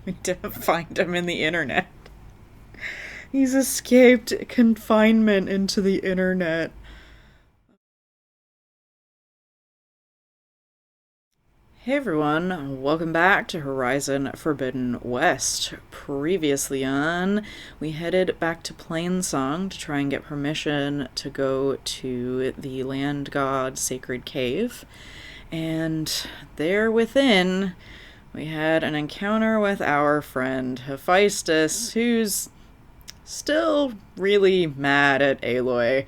We need to find him in the internet. He's escaped confinement into the internet. Hey everyone, welcome back to Horizon Forbidden West. Previously on, we headed back to Plainsong to try and get permission to go to the land god sacred cave. And there within, we had an encounter with our friend Hephaestus, who's still really mad at Aloy.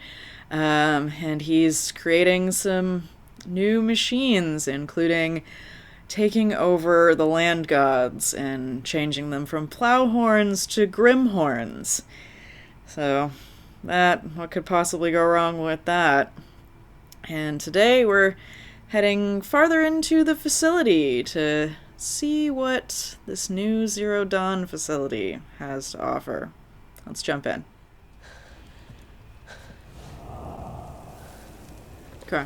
And he's creating some new machines, including taking over the land gods and changing them from Plowhorns to Grimhorns. So, what could possibly go wrong with that? And today we're heading farther into the facility to see what this new Zero Dawn facility has to offer. Let's jump in. Okay.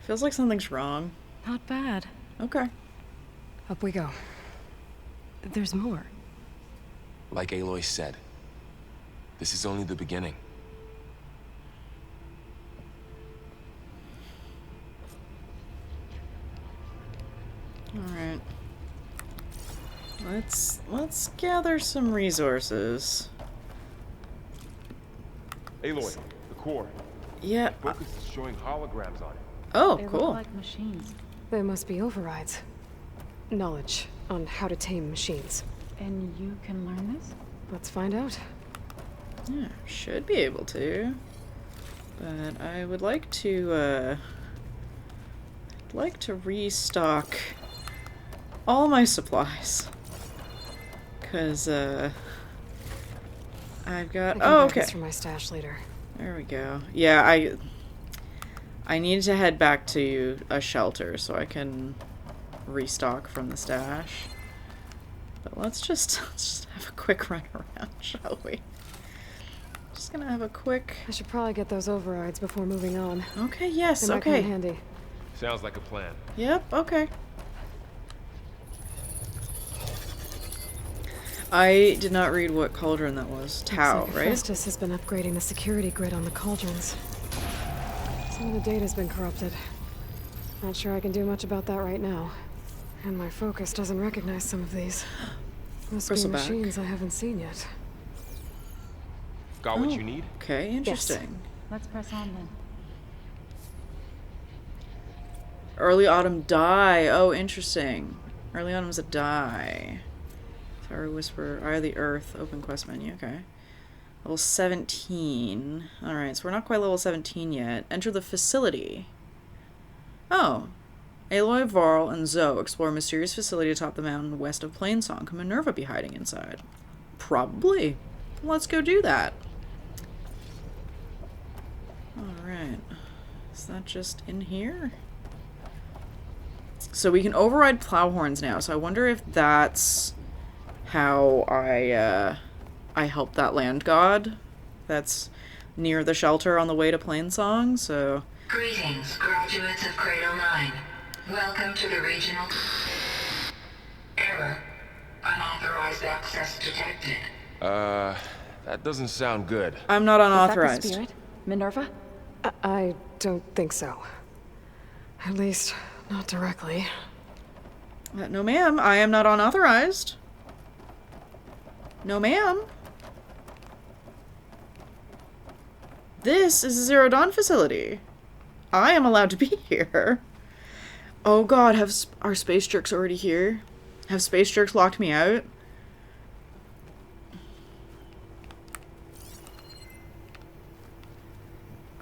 Feels like something's wrong. Not bad. Okay. Up we go. There's more. Like Aloy said, this is only the beginning. Alright. Let's gather some resources. Aloy, the core. Yeah. Focus is showing holograms on it. Oh, They cool. look like machines. They must be overrides. Knowledge on how to tame machines. And you can learn this? Let's find out. Yeah, should be able to. But I would like to restock all my supplies. 'Cause I've got okay. For my stash later. There we go. Yeah, I need to head back to a shelter so I can restock from the stash. But let's just have a quick run around, shall we? Just gonna have a quick... I should probably get those overrides before moving on. Okay, yes, They might come okay. in handy. Sounds like a plan. Yep, okay. I did not read what cauldron that was. Tau, Looks like right? Hephaestus has been upgrading the security grid on the cauldrons. Some of the data's been corrupted. Not sure I can do much about that right now. And my focus doesn't recognize some of these. Must be Bristleback. machines I haven't seen yet. Got what you need? Okay, interesting. Let's press on then. Early autumn dye. Oh, interesting. Early autumn's a dye. Fiery Whisper, Eye of the Earth, open quest menu, okay. Level 17. Alright, so we're not quite level 17 yet. Enter the facility. Oh. Aloy, Varl, and Zoe explore a mysterious facility atop the mountain west of Plainsong. Could Minerva be hiding inside? Probably. Let's go do that. Alright. Is that just in here? So we can override Plowhorns now, so I wonder if that's how I help that land god that's near the shelter on the way to Plainsong, so... Greetings, graduates of Cradle 9. Welcome to the regional... Error. Unauthorized access detected. That doesn't sound good. I'm not Is that the unauthorized. spirit? Minerva? I don't think so. At least, not directly. No ma'am, I am not unauthorized. No ma'am. This is a Zero Dawn facility. I am allowed to be here. Oh god, are space jerks already here? Have space jerks locked me out?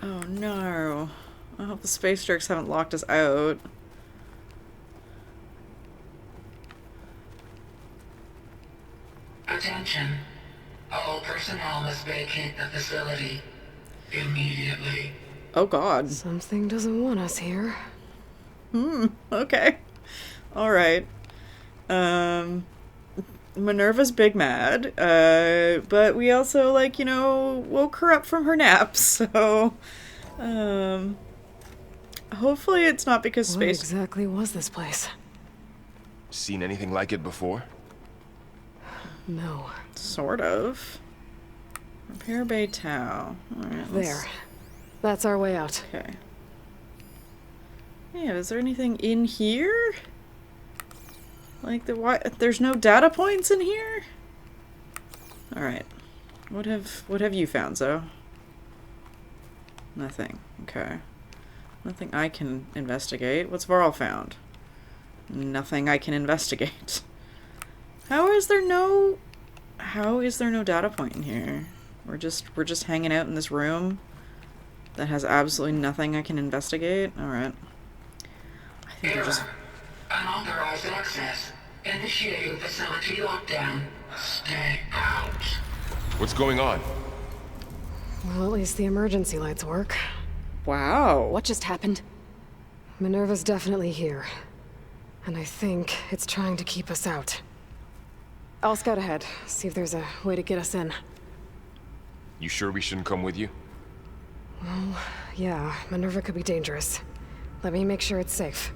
Oh no. I hope the space jerks haven't locked us out. Attention. All personnel must vacate the facility immediately. Oh god. Something doesn't want us here. Okay. Alright. Minerva's big mad, but we also, like, you know, woke her up from her nap, so, hopefully it's not because What space... exactly was this place? Seen anything like it before? No. Sort of. Repair Bay Tau. Alright, There. That's our way out. Okay. Yeah, is there anything in here? Like, there's no data points in here? Alright. What have you found, Zoe? Nothing. Okay. Nothing I can investigate. What's Varl found? Nothing I can investigate. How is there no data point in here? We're just hanging out in this room that has absolutely nothing I can investigate? Alright. I think we're just... Unauthorized access. Initiating facility lockdown. Stay out. What's going on? Well, at least the emergency lights work. Wow. What just happened? Minerva's definitely here. And I think it's trying to keep us out. I'll scout ahead, see if there's a way to get us in. You sure we shouldn't come with you? Well, yeah, Minerva could be dangerous. Let me make sure it's safe.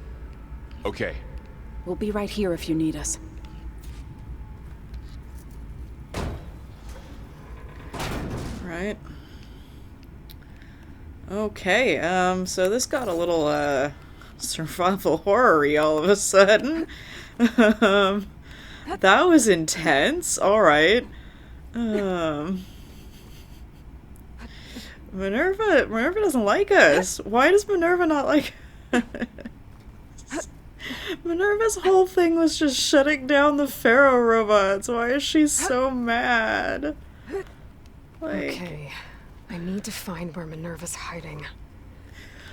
Okay. We'll be right here if you need us. Right. Okay, so this got a little, survival horror-y all of a sudden. That was intense. Alright. Minerva doesn't like us. Why does Minerva not like us? Minerva's whole thing was just shutting down the Pharaoh robots. Why is she so mad? Like... Okay, I need to find where Minerva's hiding.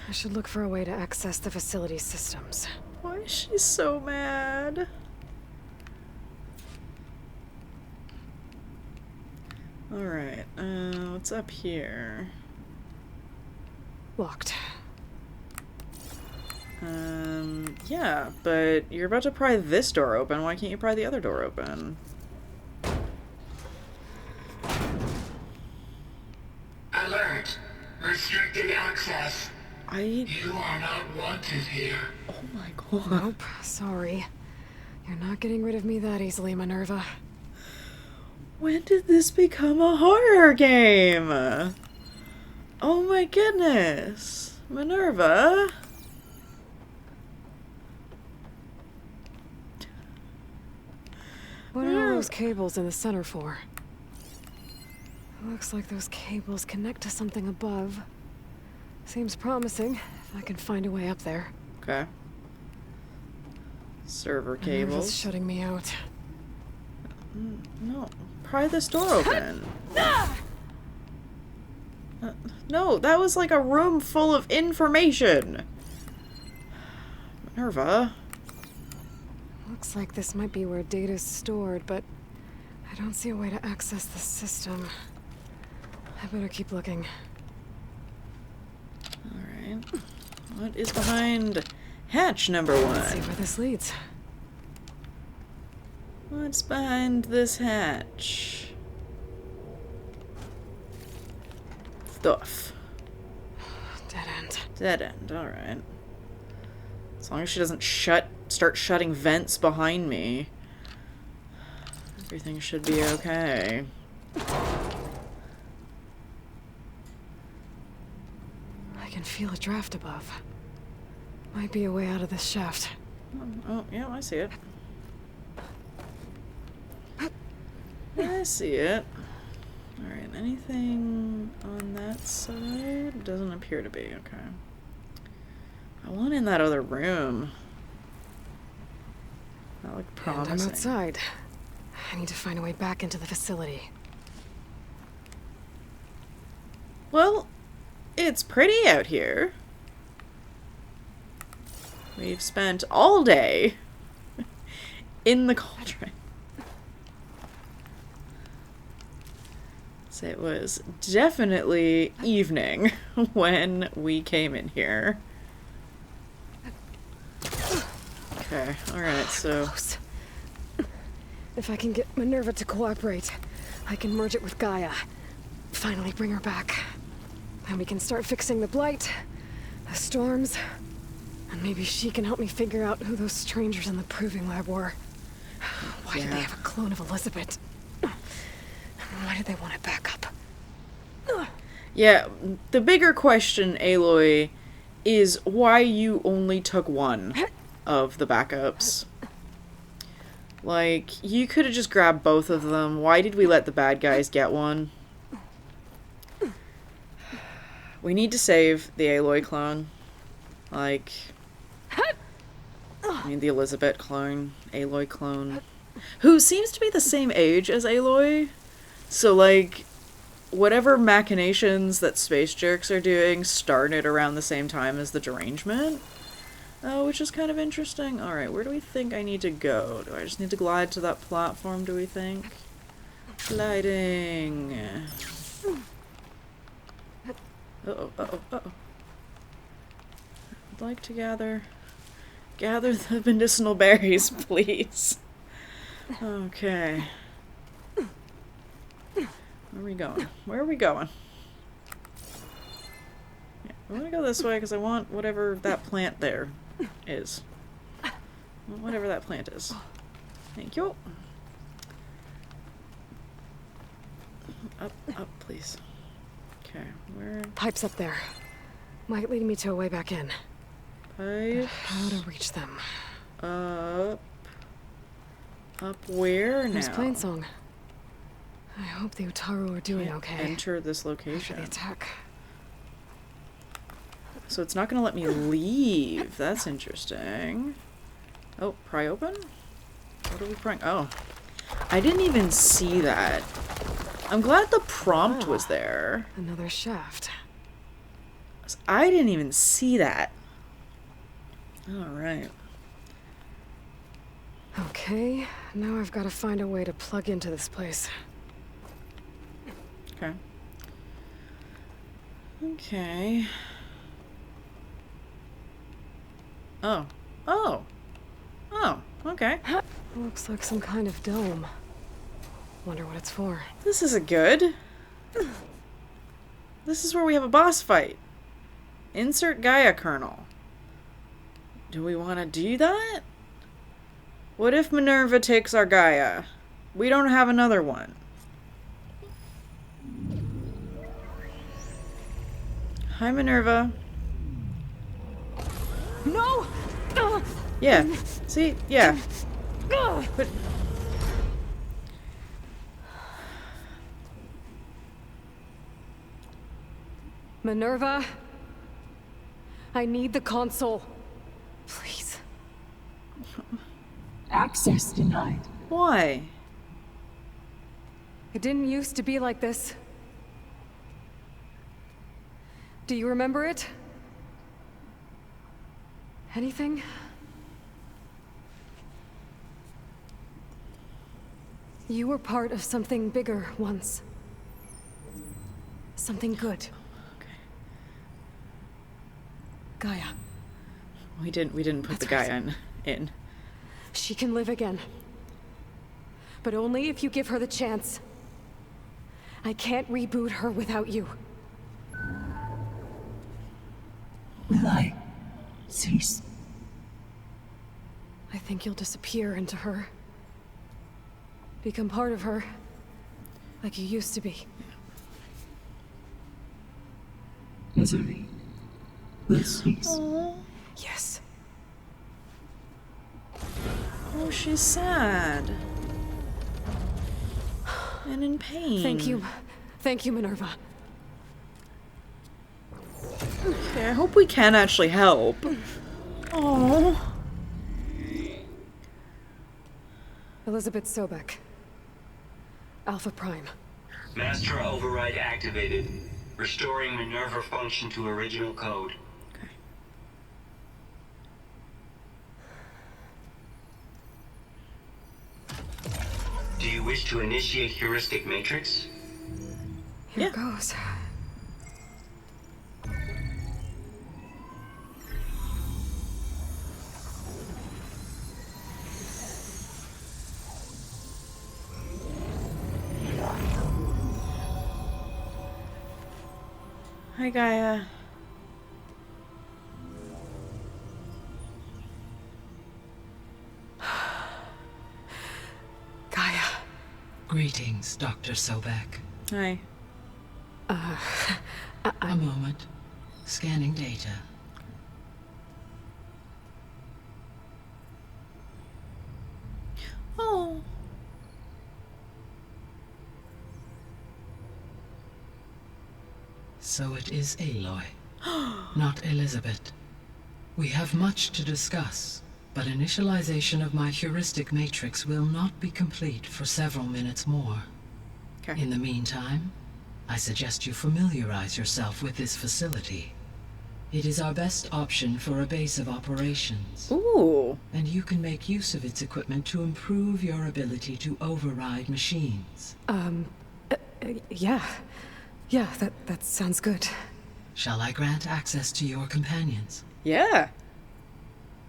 I should look for a way to access the facility systems. Why is she so mad? Alright, what's up here? Locked. Yeah, but you're about to pry this door open. Why can't you pry the other door open? Alert. Restricted access. You are not wanted here. Oh my god. Nope, sorry. You're not getting rid of me that easily, Minerva. When did this become a horror game? Oh my goodness. Minerva? What are all those cables in the center for? Looks like those cables connect to something above. Seems promising, if I can find a way up there. Okay. Server Minerva's cables. shutting me out. No. Pry this door open. No, that was like a room full of information. Minerva. Looks like this might be where data's stored, but I don't see a way to access the system. I better keep looking. Alright. What is behind hatch number Let's see one? where this leads. What's behind this hatch? Stuff. Dead end. Dead end, alright. As long as she doesn't start shutting vents behind me, everything should be okay. I can feel a draft above. Might be a way out of this shaft. Oh, yeah, I see it. I see it. Alright, anything on that side? Doesn't appear to be, okay. I want in that other room. That looked And I'm promising. outside. I need to find a way back into the facility. Well, it's pretty out here. We've spent all day in the cauldron. So it was definitely evening when we came in here. Okay, alright, so... Close. If I can get Minerva to cooperate, I can merge it with Gaia. Finally bring her back. Then we can start fixing the blight, the storms, and maybe she can help me figure out who those strangers in the proving lab were. Why did they have a clone of Elizabeth? Why did they want it back up? Yeah, the bigger question, Aloy, is why you only took one of the backups. Like, you could have just grabbed both of them. Why did we let the bad guys get one? We need to save the Aloy clone. Like, I mean, the Elizabeth clone, Aloy clone, who seems to be the same age as Aloy. So, like, whatever machinations that space jerks are doing started around the same time as the derangement. Which is kind of interesting. Alright, where do we think I need to go? Do I just need to glide to that platform, do we think? Gliding. Uh-oh, uh-oh, uh-oh. I'd like to gather the medicinal berries, please. Okay. Where are we going? Where are we going? Yeah, I want to go this way because I want whatever that plant there is. Whatever that plant is. Thank you. Up, please. Okay, where? Pipes up there. Might lead me to a way back in. Pipes. How to reach them? Up where now? There's Plainsong. I hope the Utaru are doing okay. Enter this After location. the attack. So it's not going to let me leave. That's interesting. Oh, pry open? What are we prying? Oh. I didn't even see that. I'm glad the prompt was there. Another shaft. I didn't even see that. Alright. Okay, now I've got to find a way to plug into this place. Okay. Okay. Oh. Oh. Oh, okay. Looks like some kind of dome. Wonder what it's for. This isn't good. This is where we have a boss fight. Insert Gaia kernel. Do we want to do that? What if Minerva takes our Gaia? We don't have another one. Hi, Minerva. No! Yeah. See? Yeah. But... Minerva? I need the console. Please. Access denied. Why? It didn't used to be like this. Do you remember it? Anything? You were part of something bigger once. Something good. Okay. Gaia. We didn't put That's the Gaia right. in. She can live again. But only if you give her the chance. I can't reboot her without you. Will I cease? I think you'll disappear into her. Become part of her. Like you used to be. Misery will cease. Oh, Yes. oh, she's sad. And in pain. Thank you. Thank you, Minerva. Okay, I hope we can actually help. Oh. Elizabeth Sobek. Alpha Prime. Master override activated. Restoring Minerva function to original code. Okay. Do you wish to initiate heuristic matrix? Here Yeah. goes. Hi, Gaia. Gaia. Greetings, Dr. Sobek. Hi. A moment. Scanning data. Oh. So it is Aloy, not Elizabeth. We have much to discuss, but initialization of my heuristic matrix will not be complete for several minutes more. Okay. In the meantime, I suggest you familiarize yourself with this facility. It is our best option for a base of operations. Ooh. And you can make use of its equipment to improve your ability to override machines. Yeah. Yeah, that sounds good. Shall I grant access to your companions? Yeah.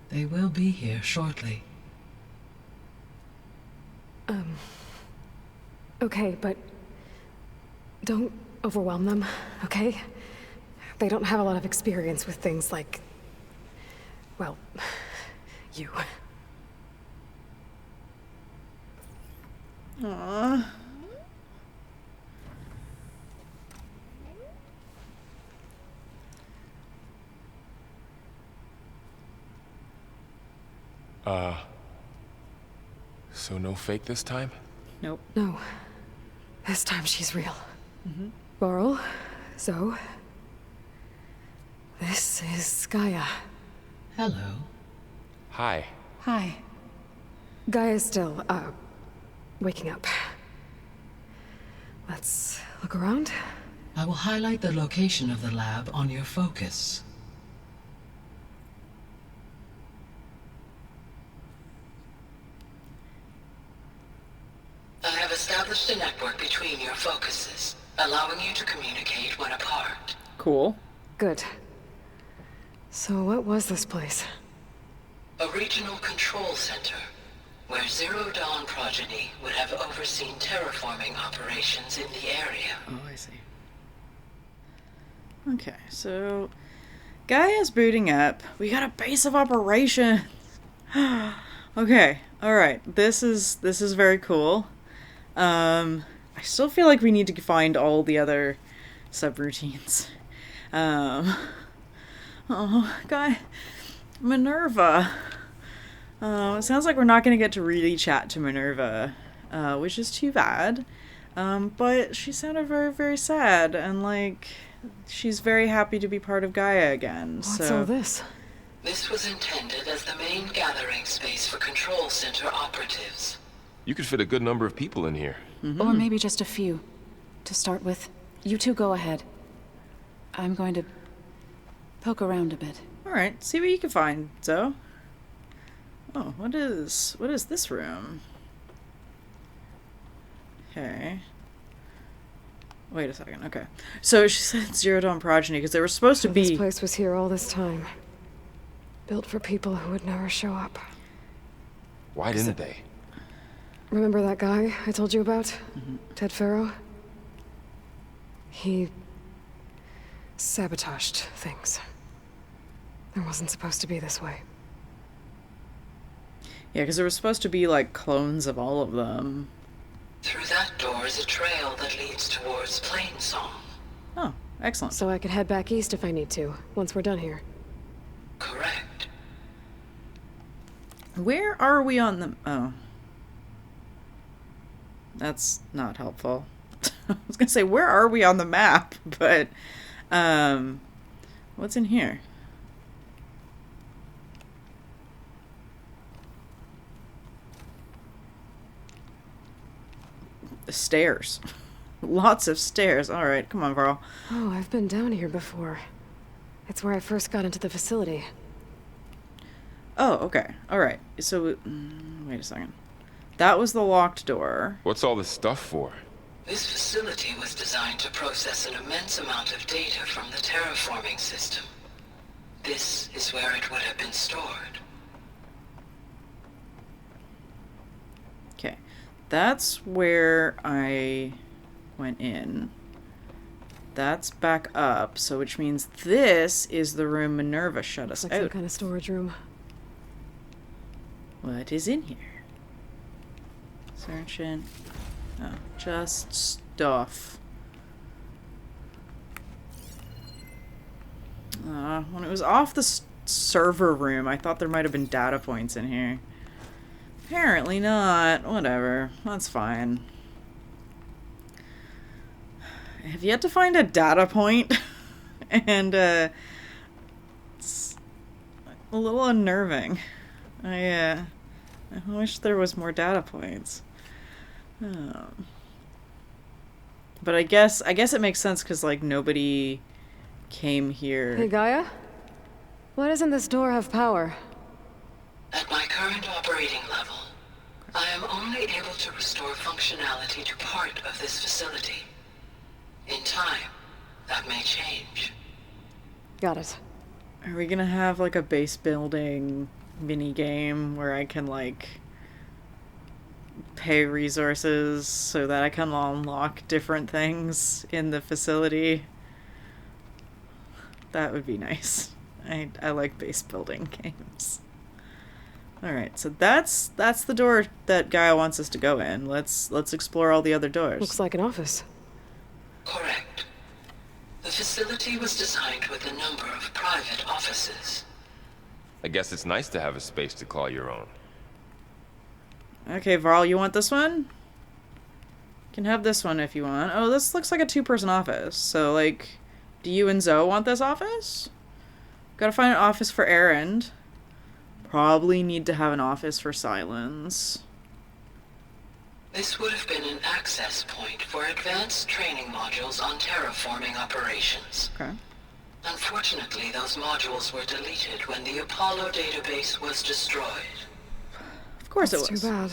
They will be here shortly. Okay, but don't overwhelm them, okay? They don't have a lot of experience with things like, well, you. Aww. So no fake this time? Nope. No. This time she's real. Varl, Zoe. This is Gaia. Hello. Hi. Hi. Gaia's still, waking up. Let's look around. I will highlight the location of the lab on your focus. I have established a network between your focuses, allowing you to communicate when apart. Cool. Good. So what was this place? A regional control center, where Zero Dawn progeny would have overseen terraforming operations in the area. Oh, I see. Okay, so Gaia's booting up. We got a base of operations. Okay, all right. This is very cool. I still feel like we need to find all the other subroutines. Oh, Minerva. It sounds like we're not going to get to really chat to Minerva, which is too bad. But she sounded very, very sad, and like she's very happy to be part of Gaia again. What's all this? This was intended as the main gathering space for control center operatives. You could fit a good number of people in here. Or maybe just a few. To start with, you two go ahead. I'm going to poke around a bit. All right, see what you can find, Zoe. Oh, what is this room? Okay. Wait a second. Okay, so she said Zero Dawn progeny because they were supposed to This be. place was here all this time. Built for people who would never show up. Why didn't they? Remember that guy I told you about? Ted Farrow? He sabotaged things. It wasn't supposed to be this way. Yeah, because there was supposed to be like clones of all of them. Through that door is a trail that leads towards Plainsong. Oh, excellent. So I could head back east if I need to, once we're done here. Correct. Where are we on the... Oh. That's not helpful. I was gonna say, where are we on the map? But, what's in here? The stairs. Lots of stairs. Alright, come on, Varl. Oh, I've been down here before. It's where I first got into the facility. Oh, okay. Alright. So, wait a second. That was the locked door. What's all this stuff for? This facility was designed to process an immense amount of data from the terraforming system. This is where it would have been stored. Okay. That's where I went in. That's back up, so which means this is the room Minerva shut us Like some out. kind of storage room. What is in here? Searching. Oh, just stuff. When it was off the server room, I thought there might have been data points in here. Apparently not. Whatever. That's fine. I have yet to find a data point, and it's a little unnerving. I wish there was more data points. But I guess it makes sense because like nobody came here. Hey, Gaia? Why doesn't this door have power? At my current operating level, I am only able to restore functionality to part of this facility. In time, that may change. Got it. Are we gonna have like a base building mini game where I can like pay resources so that I can unlock different things in the facility? That would be nice. I like base building games. Alright, so that's the door that Gaia wants us to go in. Let's explore all the other doors. Looks like an office. Correct. The facility was designed with a number of private offices. I guess it's nice to have a space to call your own. Okay, Varl, you want this one? You can have this one if you want. Oh, this looks like a two-person office. So, like, do you and Zoe want this office? Gotta find an office for Erend. Probably need to have an office for Silence. This would have been an access point for advanced training modules on terraforming operations. Okay. Unfortunately, those modules were deleted when the Apollo database was destroyed. Of course it was. Too bad.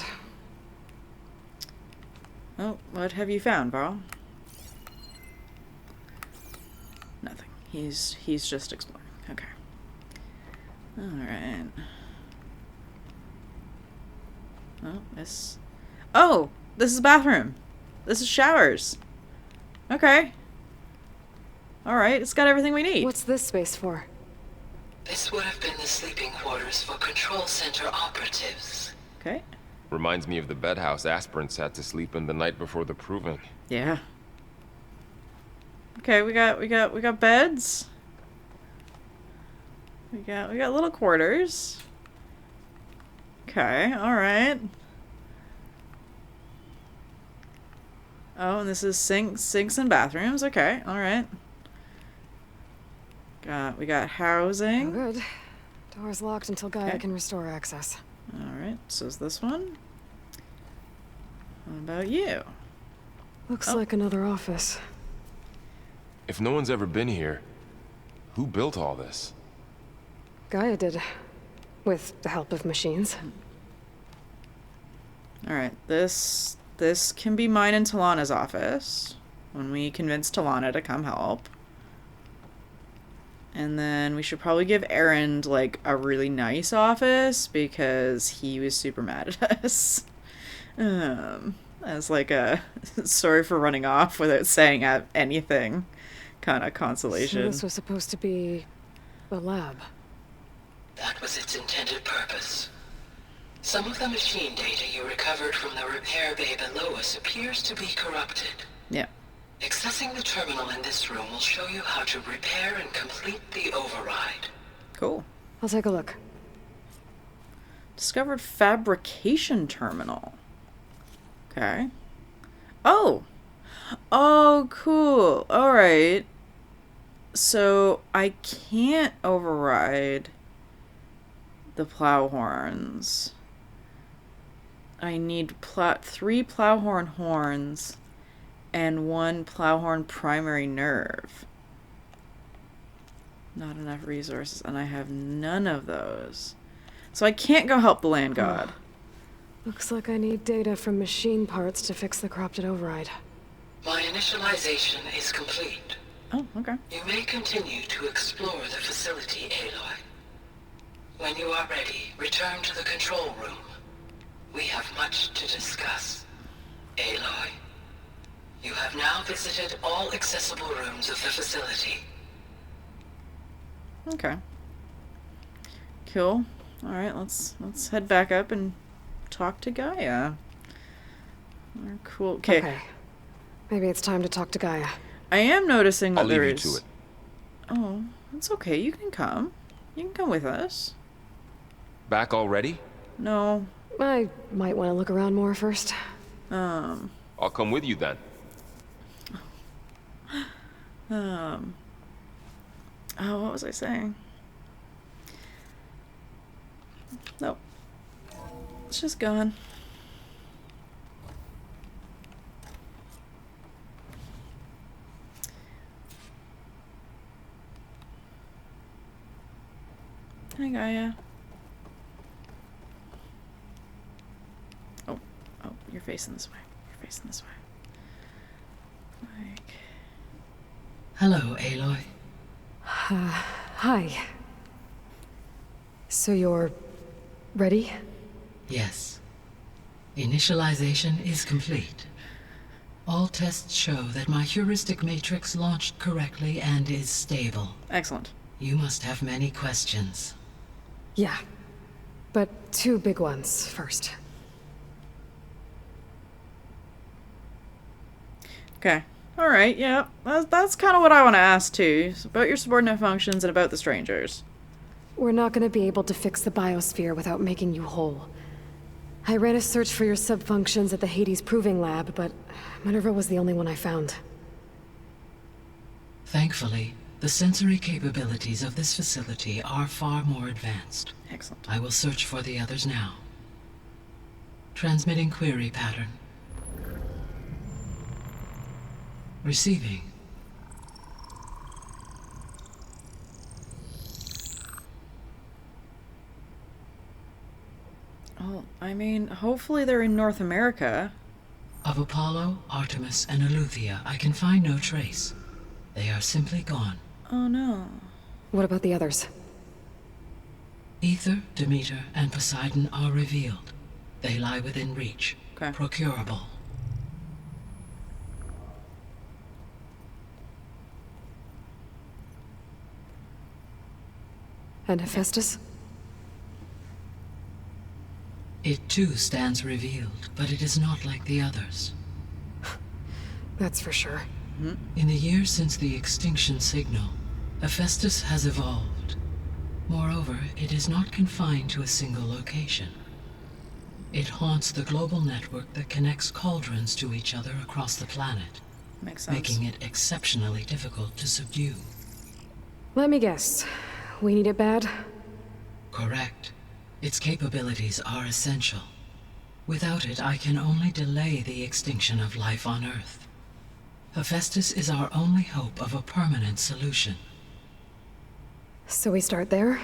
Oh, what have you found, Varl? Nothing. He's just exploring. Okay. Alright. Oh, this... Oh! This is a bathroom! This is showers! Okay. Alright, it's got everything we need. What's this space for? This would have been the sleeping quarters for control center operatives. Okay. Reminds me of the bedhouse aspirants had to sleep in the night before the proving. Yeah. Okay, we got beds. We got little quarters. Okay, alright. Oh, and this is sinks and bathrooms. Okay, alright. We got Oh, housing. good. Door's locked until Gaia Okay. can restore access. Alright, so is this one? What about you? Looks Oh. like another office. If no one's ever been here, who built all this? Gaia did. With the help of machines. Alright, this can be mine and Talana's office when we convince Talana to come help. And then we should probably give Erend, like, a really nice office because he was super mad at us. As, like, a sorry for running off without saying anything kind of consolation. So this was supposed to be the lab. That was its intended purpose. Some of the machine data you recovered from the repair bay below us appears to be corrupted. Yeah. Accessing the terminal in this room will show you how to repair and complete the override. Cool. I'll take a look. Discovered fabrication terminal. Okay. Oh! Oh, cool. Alright. So, I can't override the plow horns. I need 3 plowhorn horns and 1 plowhorn primary nerve. Not enough resources, and I have none of those. So I can't go help the land god. Looks like I need data from machine parts to fix the corrupted override. My initialization is complete. Oh, okay. You may continue to explore the facility, Aloy. When you are ready, return to the control room. We have much to discuss. Aloy, you have now now visited all accessible rooms of the facility. Okay. Cool. Alright, let's head back up and talk to Gaia. Cool. Okay. Maybe it's time to talk to Gaia. I am noticing that I'll leave there you is... to it. Oh, it's okay. You can come. You can come with us. Back already? No. I might want to look around more first. I'll come with you then. Oh, what was I saying? Nope. It's just gone. Hi, Gaia. Oh, you're facing this way. You're facing this way. Like... Hello, Aloy. Hi. So you're ready? Yes. Initialization is complete. All tests show that my heuristic matrix launched correctly and is stable. Excellent. You must have many questions. Yeah. But two big ones first. Okay. Alright, yeah. That's kind of what I want to ask too. It's about your subordinate functions and about the strangers. We're not going to be able to fix the biosphere without making you whole. I ran a search for your subfunctions at the Hades Proving Lab, but Minerva was the only one I found. Thankfully, the sensory capabilities of this facility are far more advanced. Excellent. I will search for the others now. Transmitting query pattern. Receiving. Well, I mean, hopefully they're in North America. Of Apollo, Artemis, and Eleuthia, I can find no trace. They are simply gone. Oh no. What about the others? Ether, Demeter, and Poseidon are revealed. They lie within reach. Okay. Procurable. And Hephaestus? It too stands revealed, but it is not like the others. That's for sure. In the years since the extinction signal, Hephaestus has evolved. Moreover, it is not confined to a single location. It haunts the global network that connects cauldrons to each other across the planet, Makes sense. making it exceptionally difficult to subdue. Let me guess. We need it bad? Correct. Its capabilities are essential. Without it, I can only delay the extinction of life on Earth. Hephaestus is our only hope of a permanent solution. So we start there?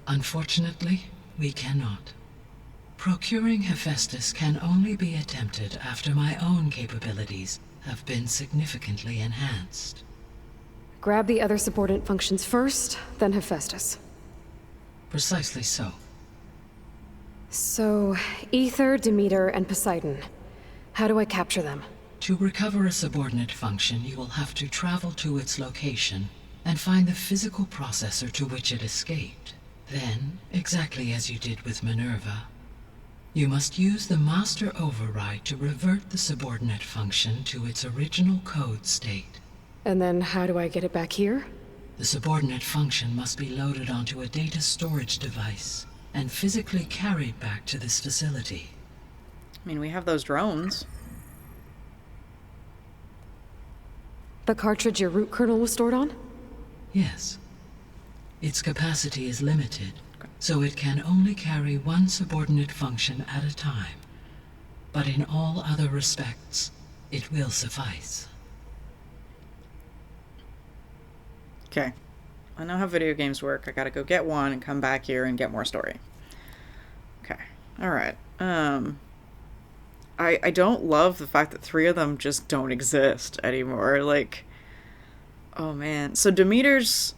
Unfortunately, we cannot. Procuring Hephaestus can only be attempted after my own capabilities have been significantly enhanced. Grab the other subordinate functions first, then Hephaestus. Precisely so. So, Ether, Demeter, and Poseidon. How do I capture them? To recover a subordinate function, you will have to travel to its location and find the physical processor to which it escaped. Then, exactly as you did with Minerva, you must use the master override to revert the subordinate function to its original code state. And then how do I get it back here? The subordinate function must be loaded onto a data storage device and physically carried back to this facility. I mean, we have those drones. The cartridge your root kernel was stored on? Yes. Its capacity is limited, so it can only carry one subordinate function at a time. But in all other respects, it will suffice. Okay. I know how video games work. I gotta go get one and come back here and get more story. Okay. Alright. I don't love the fact that 3 of them just don't exist anymore. Like, oh man. So Demeter's...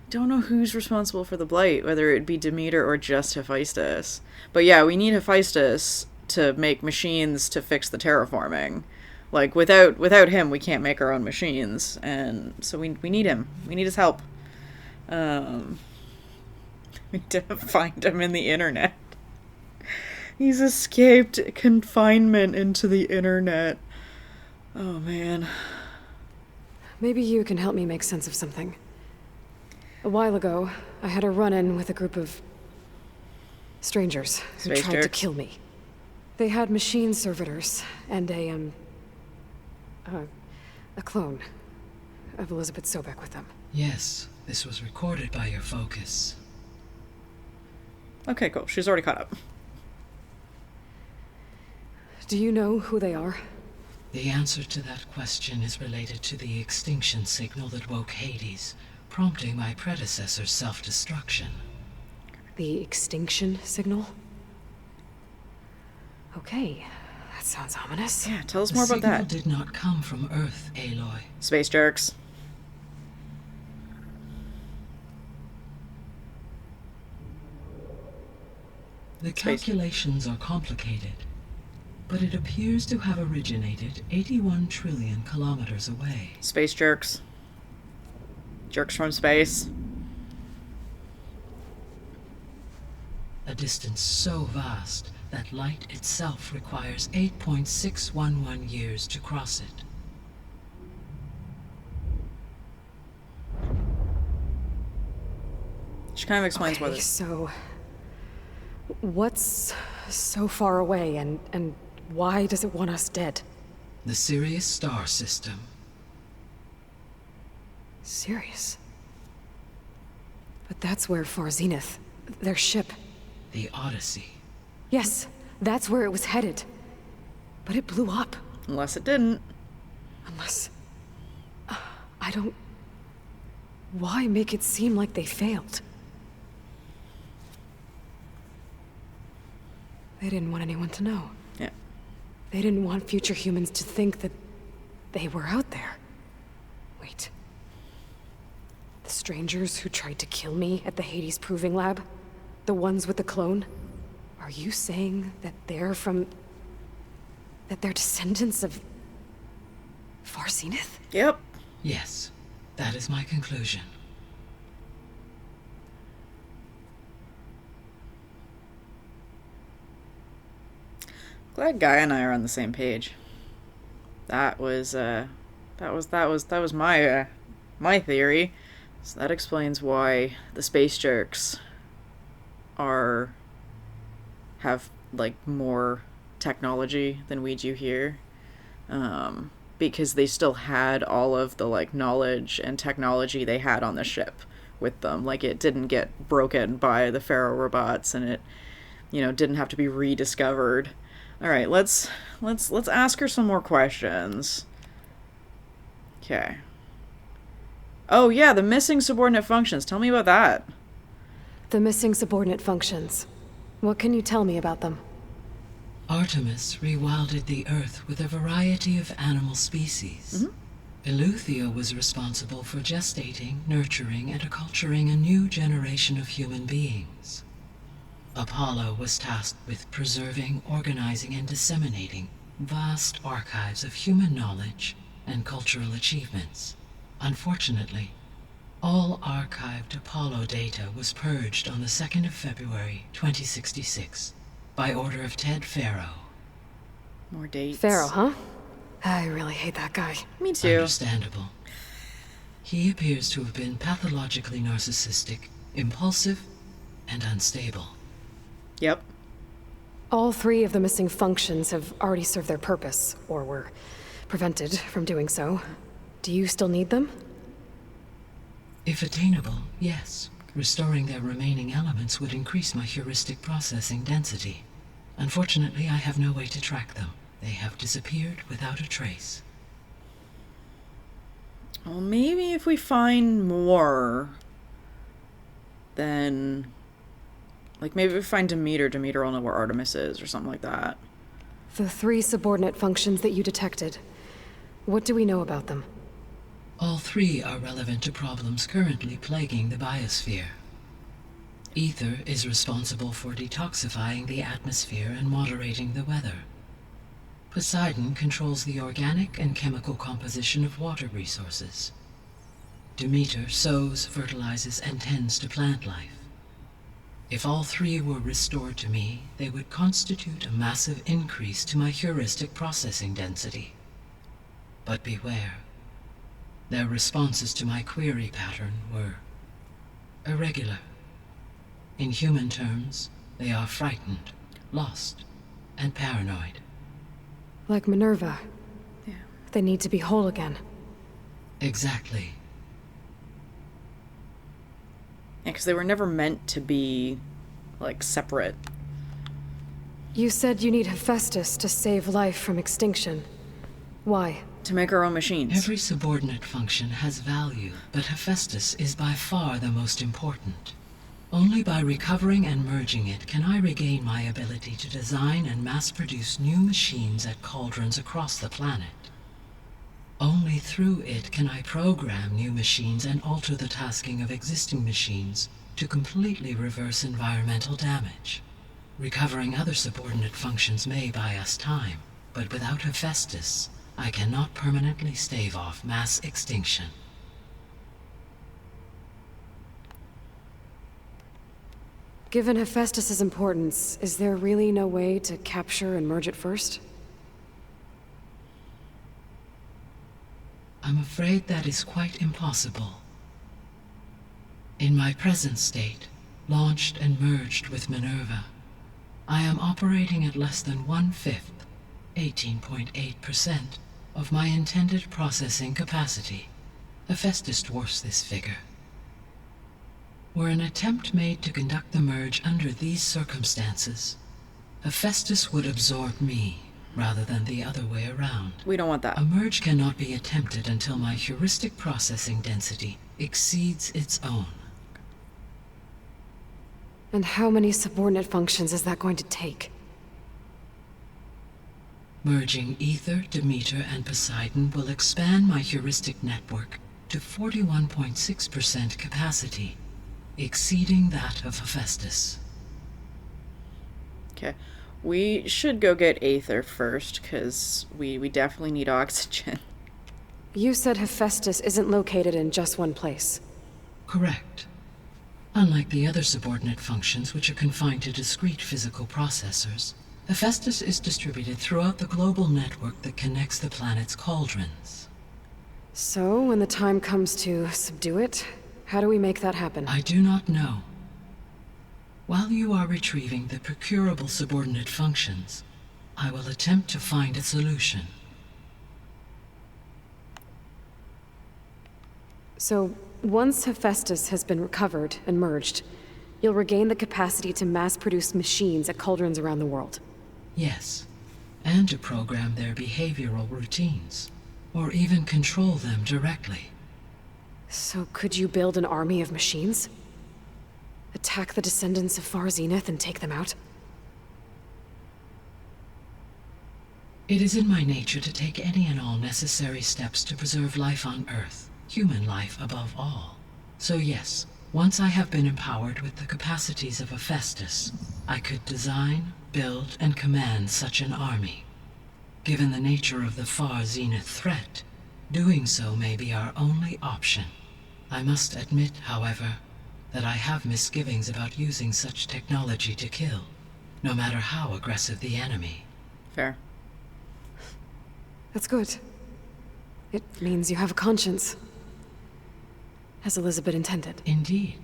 don't know who's responsible for the blight, whether it be Demeter or just Hephaestus. But yeah, we need Hephaestus to make machines to fix the terraforming. Like, without him, we can't make our own machines, and so we need him. We need his help. We need to find him in the internet. He's escaped confinement into the internet. Oh, man. Maybe you can help me make sense of something. A while ago, I had a run-in with a group of strangers who Space tried to jerks. kill me. They had machine servitors and a clone of Elizabeth Sobek with them. Yes, this was recorded by your focus. Okay, cool. She's already caught up. Do you know who they are? The answer to that question is related to the extinction signal that woke Hades, prompting my predecessor's self-destruction. The extinction signal? Okay, that sounds ominous. Yeah, tell us The more about signal that. did not come from Earth, Aloy. Space jerks. The calculations are complicated, but it appears to have originated 81 trillion kilometers away. Space jerks. Jerks from space. A distance so vast that light itself requires 8.611 years to cross it. She kind of explains why Okay, this. so what's so far away and why does it want us dead? The Sirius star system. Sirius. But that's where Far Zenith, their ship. The Odyssey. Yes, that's where it was headed. But it blew up. Unless it didn't. Unless... I don't... Why make it seem like they failed? They didn't want anyone to know. Yeah. They didn't want future humans to think that they were out there. Wait. The strangers who tried to kill me at the Hades Proving Lab? The ones with the clone? Are you saying that they're from... that they're descendants of... Far Zenith? Yep. Yes, that is my conclusion. Glad Guy and I are on the same page. That was my theory. So that explains why the space jerks have like more technology than we do here. Because they still had all of the like knowledge and technology they had on the ship with them. Like it didn't get broken by the Pharaoh robots, and it, didn't have to be rediscovered. All right, let's ask her some more questions. Okay. Oh yeah, the missing subordinate functions. Tell me about that. The missing subordinate functions. What can you tell me about them? Artemis rewilded the Earth with a variety of animal species. Eleuthia was responsible for gestating, nurturing, and acculturating a new generation of human beings. Apollo was tasked with preserving, organizing, and disseminating vast archives of human knowledge and cultural achievements. Unfortunately, all archived Apollo data was purged on the 2nd of February, 2066, by order of Ted Faro. More dates. Pharaoh, huh? I really hate that guy. Me too. Understandable. He appears to have been pathologically narcissistic, impulsive, and unstable. Yep. All 3 of the missing functions have already served their purpose, or were prevented from doing so. Do you still need them? If attainable, yes. Restoring their remaining elements would increase my heuristic processing density. Unfortunately, I have no way to track them. They have disappeared without a trace. Well, maybe if we find more, then... Like, maybe if we find Demeter will know where Artemis is, or something like that. The 3 subordinate functions that you detected. What do we know about them? All 3 are relevant to problems currently plaguing the biosphere. Ether is responsible for detoxifying the atmosphere and moderating the weather. Poseidon controls the organic and chemical composition of water resources. Demeter sows, fertilizes, and tends to plant life. If all three were restored to me, they would constitute a massive increase to my heuristic processing density. But beware. Their responses to my query pattern were irregular. In human terms, they are frightened, lost, and paranoid. Like Minerva. Yeah. They need to be whole again. Exactly. Yeah, because they were never meant to be, like, separate. You said you need Hephaestus to save life from extinction. Why? To make our own machines. Every subordinate function has value, but Hephaestus is by far the most important. Only by recovering and merging it can I regain my ability to design and mass-produce new machines at cauldrons across the planet. Only through it can I program new machines and alter the tasking of existing machines to completely reverse environmental damage. Recovering other subordinate functions may buy us time, but without Hephaestus, I cannot permanently stave off mass extinction. Given Hephaestus's importance, is there really no way to capture and merge it first? I'm afraid that is quite impossible. In my present state, launched and merged with Minerva, I am operating at less than 1/5, 18.8%, of my intended processing capacity. Hephaestus dwarfs this figure. Were an attempt made to conduct the merge under these circumstances, Hephaestus would absorb me, rather than the other way around. We don't want that. A merge cannot be attempted until my heuristic processing density exceeds its own. And how many subordinate functions is that going to take? Merging Ether, Demeter, and Poseidon will expand my heuristic network to 41.6% capacity, exceeding that of Hephaestus. Okay. We should go get Aether first, because we definitely need oxygen. You said Hephaestus isn't located in just one place. Correct. Unlike the other subordinate functions, which are confined to discrete physical processors, Hephaestus is distributed throughout the global network that connects the planet's cauldrons. So, when the time comes to subdue it, how do we make that happen? I do not know. While you are retrieving the procurable subordinate functions, I will attempt to find a solution. So, once Hephaestus has been recovered and merged, you'll regain the capacity to mass-produce machines at cauldrons around the world. Yes, and to program their behavioral routines, or even control them directly. So could you build an army of machines? Attack the descendants of Far Zenith and take them out? It is in my nature to take any and all necessary steps to preserve life on Earth, human life above all. So yes, once I have been empowered with the capacities of Hephaestus, I could design, build, and command such an army. Given the nature of the Far Zenith threat, doing so may be our only option. I must admit, however, that I have misgivings about using such technology to kill, no matter how aggressive the enemy. Fair. That's good. It means you have a conscience. As Elizabeth intended. Indeed.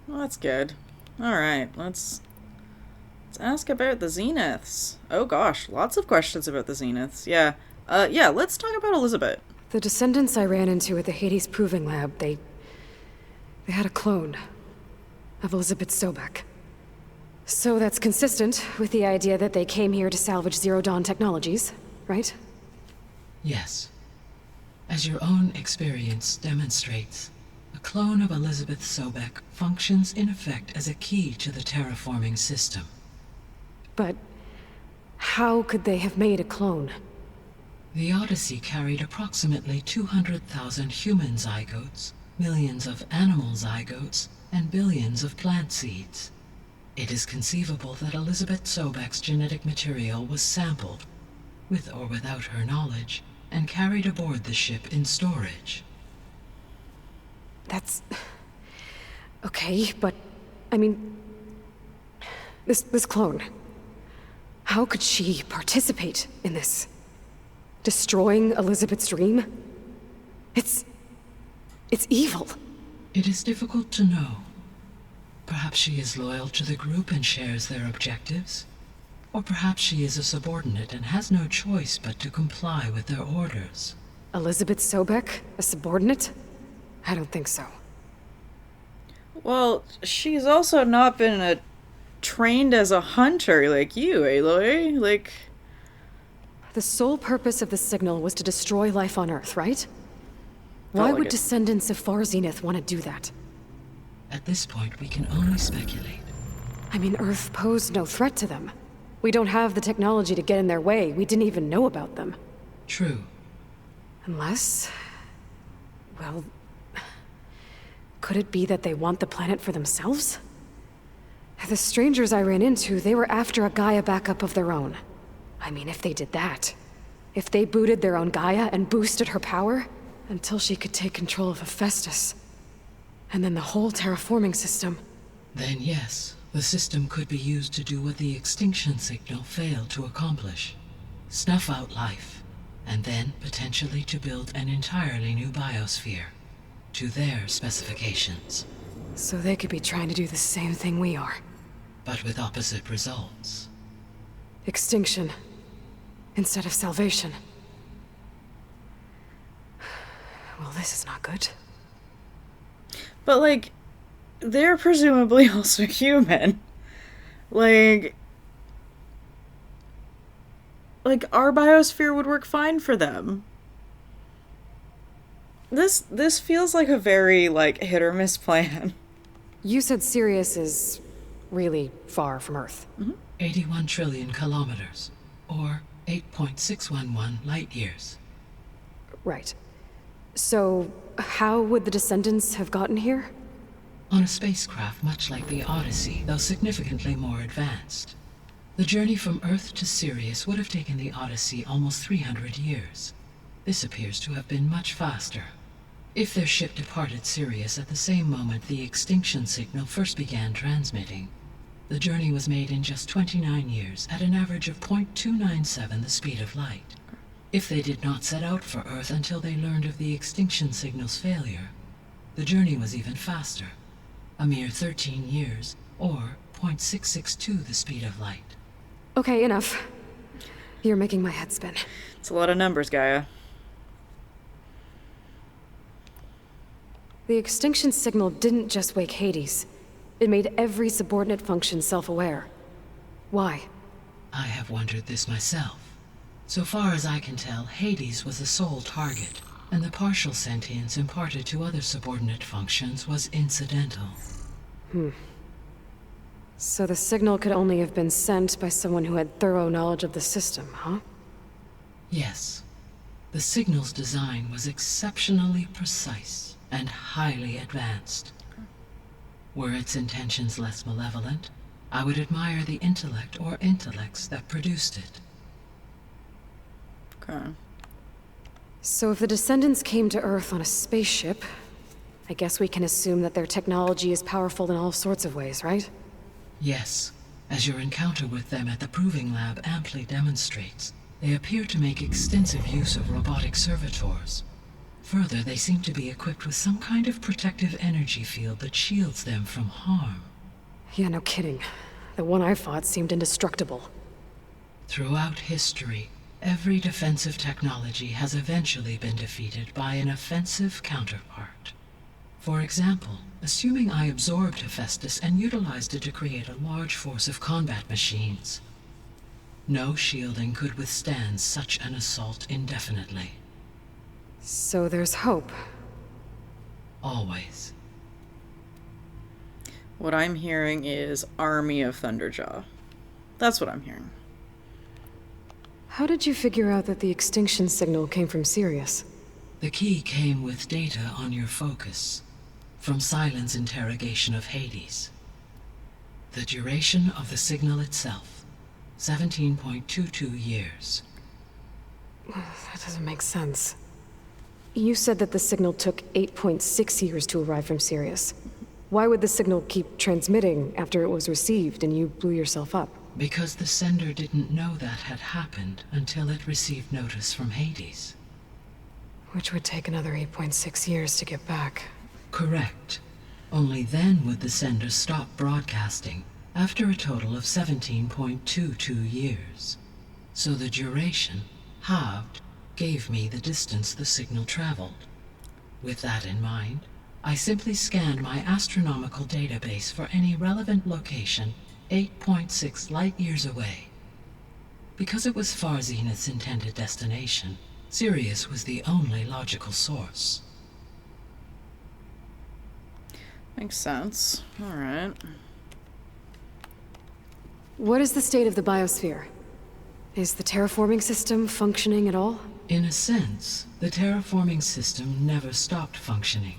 Well, that's good. Alright, let's ask about the Zeniths. Oh gosh, lots of questions about the Zeniths. Yeah. Let's talk about Elizabeth. The descendants I ran into at the Hades Proving Lab, they had a clone of Elizabeth Sobek. So that's consistent with the idea that they came here to salvage Zero Dawn technologies, right? Yes. As your own experience demonstrates, a clone of Elizabeth Sobek functions in effect as a key to the terraforming system. But how could they have made a clone? The Odyssey carried approximately 200,000 human zygotes, millions of animal zygotes, and billions of plant seeds. It is conceivable that Elizabeth Sobek's genetic material was sampled, with or without her knowledge, and carried aboard the ship in storage. That's... okay, but... I mean... This clone... How could she participate in this? Destroying Elizabeth's dream? It's evil. It is difficult to know. Perhaps she is loyal to the group and shares their objectives. Or perhaps she is a subordinate and has no choice but to comply with their orders. Elizabeth Sobek? A subordinate? I don't think so. Well, she's also not been trained as a hunter like you, Aloy. Like... The sole purpose of the signal was to destroy life on Earth, right? Why like would it. descendants of Far Zenith want to do that? At this point, we can only speculate. I mean, Earth posed no threat to them. We don't have the technology to get in their way. We didn't even know about them. True. Unless... well... could it be that they want the planet for themselves? The strangers I ran into, they were after a Gaia backup of their own. I mean, if they did that... if they booted their own Gaia and boosted her power... until she could take control of Hephaestus. And then the whole terraforming system. Then yes, the system could be used to do what the extinction signal failed to accomplish. Snuff out life, and then potentially to build an entirely new biosphere, to their specifications. So they could be trying to do the same thing we are. But with opposite results. Extinction. Instead of salvation. Well, this is not good. But, like, they're presumably also human. Like, our biosphere would work fine for them. This feels like a very, like, hit or miss plan. You said Sirius is really far from Earth. 81 trillion kilometers, or 8.611 light years. Right. So, how would the descendants have gotten here? On a spacecraft much like the Odyssey, though significantly more advanced. The journey from Earth to Sirius would have taken the Odyssey almost 300 years. This appears to have been much faster. If their ship departed Sirius at the same moment the extinction signal first began transmitting, the journey was made in just 29 years at an average of 0.297 the speed of light. If they did not set out for Earth until they learned of the extinction signal's failure, the journey was even faster, a mere 13 years, or 0.662 the speed of light. Okay, enough. You're making my head spin. It's a lot of numbers, Gaia. The extinction signal didn't just wake Hades. It made every subordinate function self-aware. Why? I have wondered this myself. So far as I can tell, Hades was the sole target, and the partial sentience imparted to other subordinate functions was incidental. So the signal could only have been sent by someone who had thorough knowledge of the system, huh? Yes. The signal's design was exceptionally precise and highly advanced. Were its intentions less malevolent, I would admire the intellect or intellects that produced it. Okay. So if the descendants came to Earth on a spaceship, I guess we can assume that their technology is powerful in all sorts of ways, right? Yes, as your encounter with them at the Proving Lab amply demonstrates, they appear to make extensive use of robotic servitors. Further, they seem to be equipped with some kind of protective energy field that shields them from harm. Yeah, no kidding. The one I fought seemed indestructible. Throughout history, every defensive technology has eventually been defeated by an offensive counterpart. For example, assuming I absorbed Hephaestus and utilized it to create a large force of combat machines. No shielding could withstand such an assault indefinitely. So there's hope. Always. What I'm hearing is Army of Thunderjaw. That's what I'm hearing. How did you figure out that the extinction signal came from Sirius? The key came with data on your focus, from Silent's interrogation of Hades. The duration of the signal itself, 17.22 years. That doesn't make sense. You said that the signal took 8.6 years to arrive from Sirius. Why would the signal keep transmitting after it was received and you blew yourself up? Because the sender didn't know that had happened until it received notice from Hades. Which would take another 8.6 years to get back. Correct. Only then would the sender stop broadcasting, after a total of 17.22 years. So the duration, halved, gave me the distance the signal traveled. With that in mind, I simply scanned my astronomical database for any relevant location 8.6 light-years away. Because it was Far Zenith's intended destination, Sirius was the only logical source. Makes sense. Alright. What is the state of the biosphere? Is the terraforming system functioning at all? In a sense, the terraforming system never stopped functioning.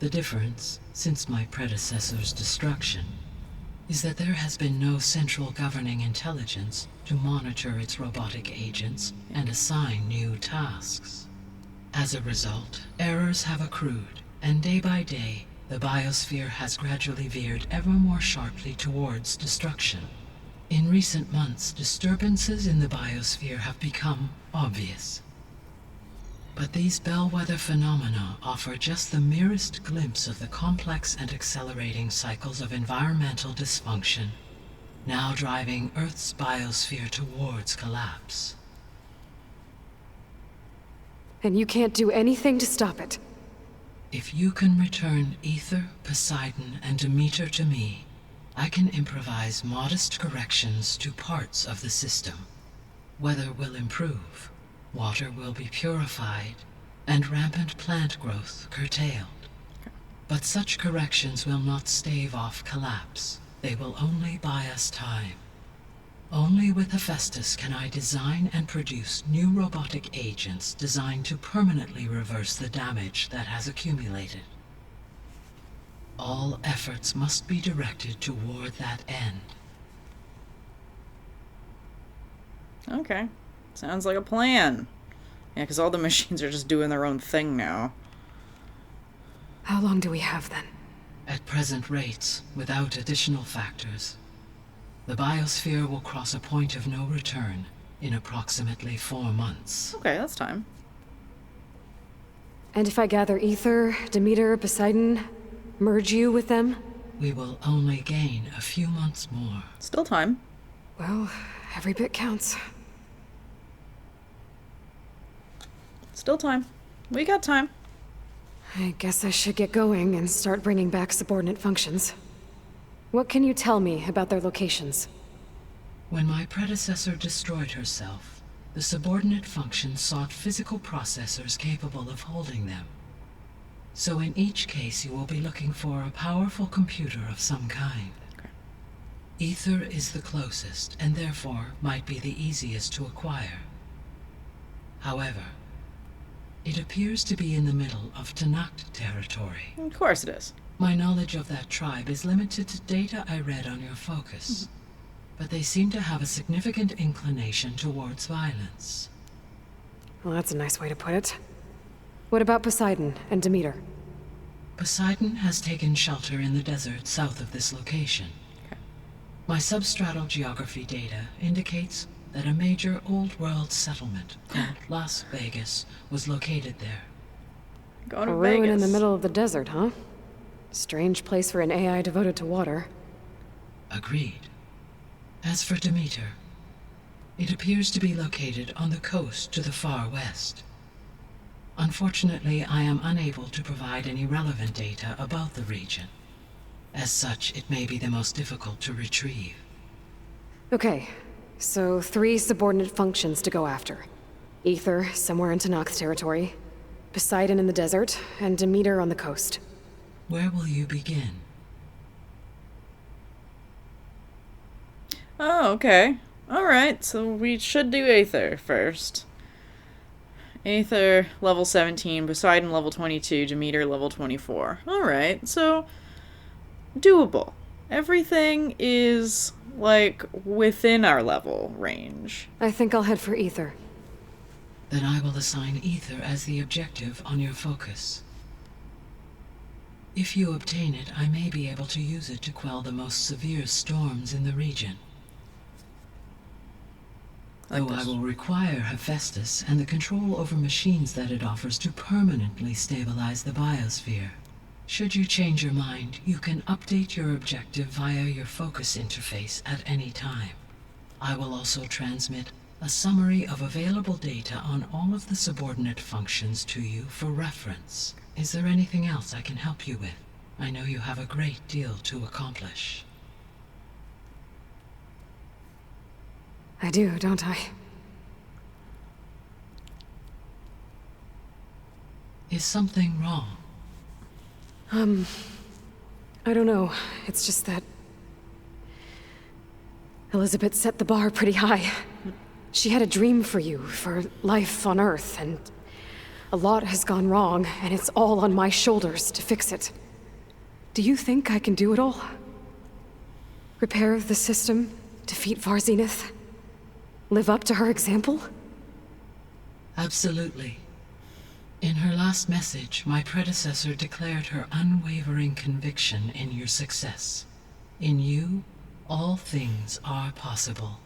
The difference, since my predecessor's destruction, is that there has been no central governing intelligence to monitor its robotic agents and assign new tasks. As a result, errors have accrued, and day by day, the biosphere has gradually veered ever more sharply towards destruction. In recent months, disturbances in the biosphere have become obvious. But these bellwether phenomena offer just the merest glimpse of the complex and accelerating cycles of environmental dysfunction, now driving Earth's biosphere towards collapse. And you can't do anything to stop it? If you can return Ether, Poseidon, and Demeter to me, I can improvise modest corrections to parts of the system. Weather will improve, water will be purified, and rampant plant growth curtailed. But such corrections will not stave off collapse. They will only buy us time. Only with Hephaestus can I design and produce new robotic agents designed to permanently reverse the damage that has accumulated. All efforts must be directed toward that end. Okay. Sounds like a plan. Yeah, because all the machines are just doing their own thing now. How long do we have then? At present rates, without additional factors, the biosphere will cross a point of no return in approximately 4 months. Okay, that's time. And if I gather Ether, Demeter, Poseidon, merge you with them? We will only gain a few months more. Still time. Well, every bit counts. Still time. We got time. I guess I should get going and start bringing back subordinate functions. What can you tell me about their locations? When my predecessor destroyed herself, the subordinate functions sought physical processors capable of holding them. So in each case you will be looking for a powerful computer of some kind. Okay. Ether is the closest, and therefore might be the easiest to acquire. However, it appears to be in the middle of Tanakh territory. Of course it is. My knowledge of that tribe is limited to data I read on your focus, but they seem to have a significant inclination towards violence. Well, that's a nice way to put it. What about Poseidon and Demeter? Poseidon has taken shelter in the desert south of this location. Okay. My substratal geography data indicates that a major old-world settlement called Las Vegas was located there. Going to A ruin Vegas. in the middle of the desert, huh? Strange place for an AI devoted to water. Agreed. As for Demeter, it appears to be located on the coast to the far west. Unfortunately, I am unable to provide any relevant data about the region. As such, it may be the most difficult to retrieve. Okay, so 3 subordinate functions to go after. Ether, somewhere in Tanakh territory. Poseidon in the desert, and Demeter on the coast. Where will you begin? Oh, okay. Alright, so we should do Aether first. Aether, level 17, Poseidon, level 22, Demeter, level 24. Alright, so doable. everything is, like, within our level range. I think I'll head for Ether. Then I will assign Ether as the objective on your focus. If you obtain it, I may be able to use it to quell the most severe storms in the region. Though I will require Hephaestus and the control over machines that it offers to permanently stabilize the biosphere. Should you change your mind, you can update your objective via your focus interface at any time. I will also transmit a summary of available data on all of the subordinate functions to you for reference. Is there anything else I can help you with? I know you have a great deal to accomplish. I do, don't I? Is something wrong? I don't know. It's just that Elizabeth set the bar pretty high. She had a dream for you, for life on Earth, and a lot has gone wrong, and it's all on my shoulders to fix it. Do you think I can do it all? Repair the system, defeat Varzenith, live up to her example? Absolutely. In her last message, my predecessor declared her unwavering conviction in your success. In you, all things are possible.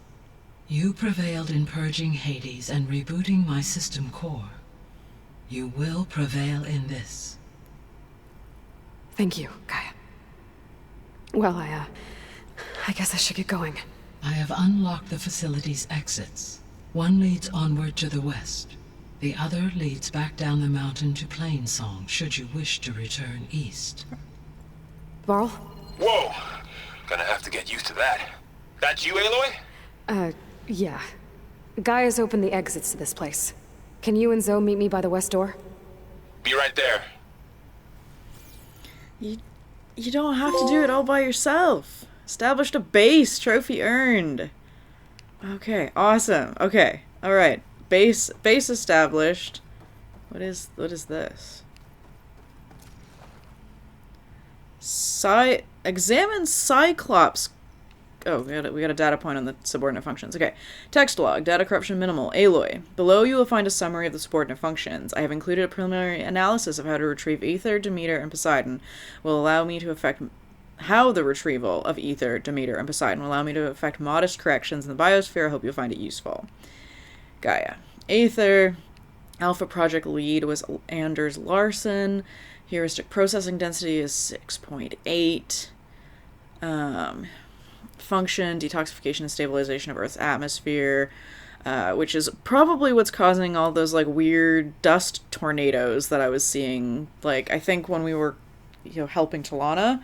You prevailed in purging Hades and rebooting my system core. You will prevail in this. Thank you, Gaia. Well, I guess I should get going. I have unlocked the facility's exits. One leads onward to the west. The other leads back down the mountain to Plainsong, should you wish to return east. Varl? Whoa! Gonna have to get used to that. That's you, Aloy? Yeah. Gaia's opened the exits to this place. Can you and Zoe meet me by the west door? Be right there. You don't have to do it all by yourself. Established a base. Trophy earned. Okay, awesome. Okay, alright. Base established. What is this? Examine Cyclops. Oh, we got a data point on the subordinate functions. Okay. Text log. Data corruption minimal. Aloy. Below you will find a summary of the subordinate functions. I have included a preliminary analysis of how to retrieve Ether, Demeter, and Poseidon. Will allow me to affect how the retrieval of Ether, Demeter, and Poseidon will allow me to effect modest corrections in the biosphere. I hope you'll find it useful. Gaia. Aether. Alpha project lead was Anders Larson. Heuristic processing density is 6.8. Function, detoxification and stabilization of Earth's atmosphere, which is probably what's causing all those, like, weird dust tornadoes that I was seeing, like, I think when we were, helping Talana.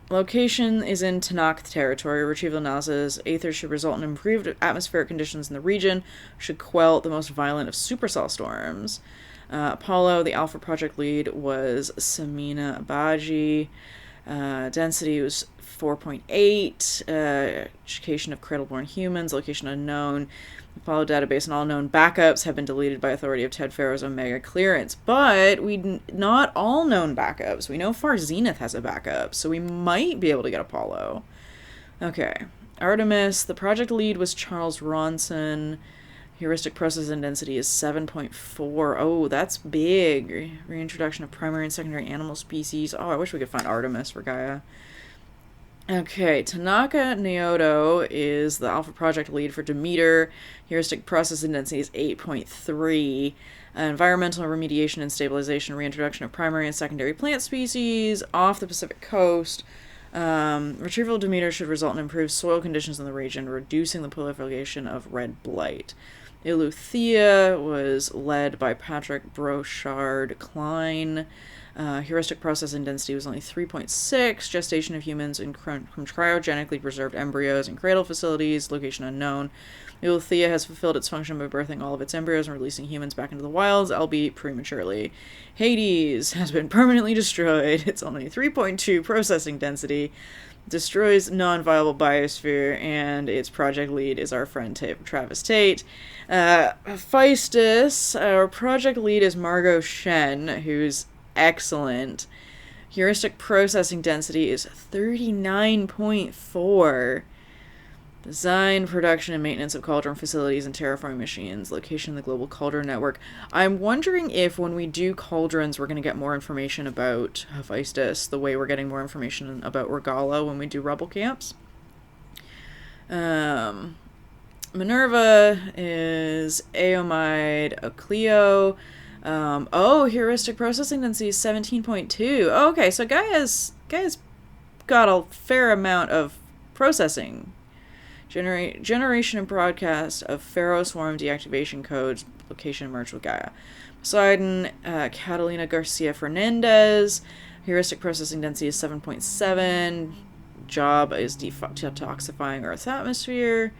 Location is in Tanakh territory. Retrieval analysis. Aether should result in improved atmospheric conditions in the region. Should quell the most violent of supercell storms. Apollo, the Alpha Project lead, was Samina Abaji. Density was 4.8. Education of cradle-born humans. Location unknown. Apollo database and all known backups have been deleted by authority of Ted Pharaoh's Omega clearance. But not all known backups. We know Far Zenith has a backup, so we might be able to get Apollo. Okay. Artemis, the project lead was Charles Ronson. Heuristic processing density is 7.4. Oh, that's big. Reintroduction of primary and secondary animal species. Oh, I wish we could find Artemis for Gaia. Okay, Tanaka Naoto is the Alpha Project lead for Demeter. Heuristic processing density is 8.3. Environmental remediation and stabilization, reintroduction of primary and secondary plant species off the Pacific coast. Retrieval of Demeter should result in improved soil conditions in the region, reducing the proliferation of red blight. Eleuthia was led by Patrick Brochard Klein. Heuristic processing density was only 3.6. Gestation of humans from cryogenically preserved embryos in cradle facilities. Location unknown. Eleuthia has fulfilled its function by birthing all of its embryos and releasing humans back into the wilds, albeit prematurely. Hades has been permanently destroyed. It's only 3.2 processing density. Destroys non-viable biosphere, and its project lead is our friend Travis Tate. Hephaestus, our project lead is Margot Shen, who's excellent. Heuristic processing density is 39.4. Design, production, and maintenance of cauldron facilities and terraforming machines. Location in the global cauldron network. I'm wondering if when we do cauldrons, we're going to get more information about Hephaestus, the way we're getting more information about Regala when we do rebel camps. Minerva is Aomide, Ocleo. Heuristic processing density is 17.2. Oh, okay, so Gaia's got a fair amount of processing. Generation and broadcast of Pharaoh Swarm deactivation codes. Location merged with Gaia. Poseidon, Catalina Garcia Fernandez. Heuristic processing density is 7.7. Job is detoxifying Earth's atmosphere.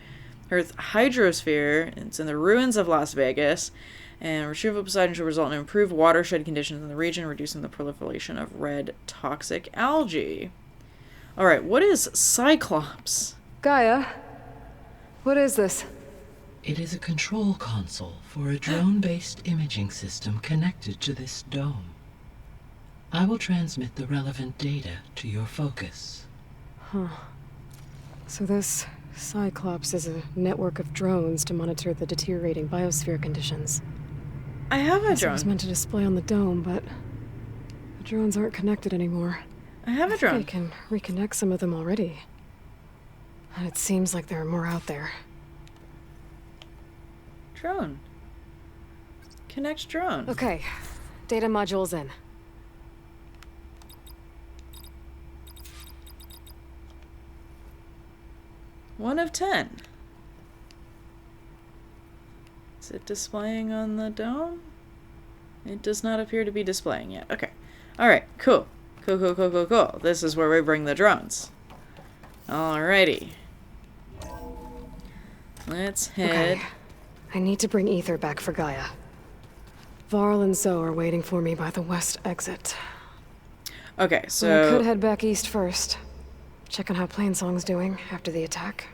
Earth's hydrosphere. It's in the ruins of Las Vegas. And retrieval of Poseidon should result in improved watershed conditions in the region, reducing the proliferation of red toxic algae. Alright, what is Cyclops? Gaia? What is this? It is a control console for a drone-based imaging system connected to this dome. I will transmit the relevant data to your focus. Huh. So this Cyclops is a network of drones to monitor the deteriorating biosphere conditions. I have a drone. It was meant to display on the dome, but the drones aren't connected anymore. I have a drone. I can reconnect some of them already. And it seems like there are more out there. Drone. Connect drone. Okay. Data module's in. One of 10. Is it displaying on the dome? It does not appear to be displaying yet. Okay. Alright, cool. Cool. This is where we bring the drones. Alrighty. Let's head. Okay. I need to bring ether back for Gaia. Varl and Zoe are waiting for me by the west exit. Okay, so I could head back east first. Check on how Plainsong's doing after the attack.